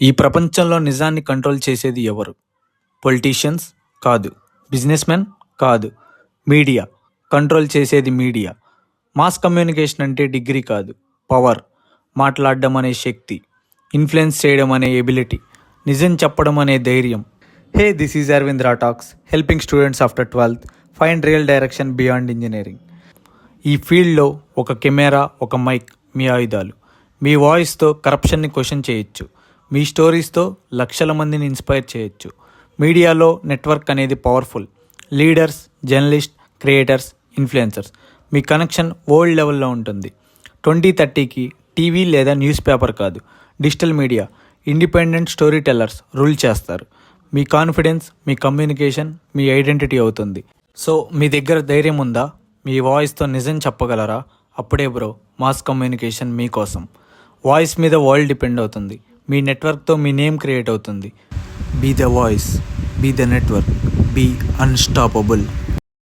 ఈ ప్రపంచంలో నిజాన్ని కంట్రోల్ చేసేది ఎవరు? పొలిటీషియన్స్? కాదు. బిజినెస్‌మెన్? కాదు. మీడియా. కంట్రోల్ చేసేది మీడియా. మాస్ కమ్యూనికేషన్ అంటే డిగ్రీ కాదు, పవర్. మాట్లాడడం అనే శక్తి, ఇన్ఫ్లుయెన్స్ చేయడం అనే ఎబిలిటీ, నిజం చెప్పడం అనే ధైర్యం. Hey, this is Aravindra talks, helping students after 12th find real direction beyond engineering. ఈ ఫీల్డ్లో ఒక కెమెరా, ఒక మైక్ మీ ఆయుధాలు. మీ వాయిస్తో కరప్షన్ని క్వశ్చన్ చేయొచ్చు. మీ స్టోరీస్తో లక్షల మందిని ఇన్స్పైర్ చేయొచ్చు. మీడియాలో నెట్వర్క్ అనేది powerful. Leaders, journalist, creators, influencers. మీ కనెక్షన్ వరల్డ్ లెవెల్లో ఉంటుంది. 2030కి టీవీ లేదా న్యూస్ పేపర్ కాదు, digital media, independent storytellers rule చేస్తారు. మీ కాన్ఫిడెన్స్, మీ కమ్యూనికేషన్, మీ ఐడెంటిటీ అవుతుంది. సో మీ దగ్గర ధైర్యం ఉందా? మీ వాయిస్తో నిజం చెప్పగలరా? అప్పుడే బ్రో, మాస్ కమ్యూనికేషన్ మీకోసం. వాయిస్ మీద వరల్డ్ డిపెండ్ అవుతుంది. మీ నెట్వర్క్తో మీ నేమ్ క్రియేట్ అవుతుంది. Be the voice, be the network, be unstoppable.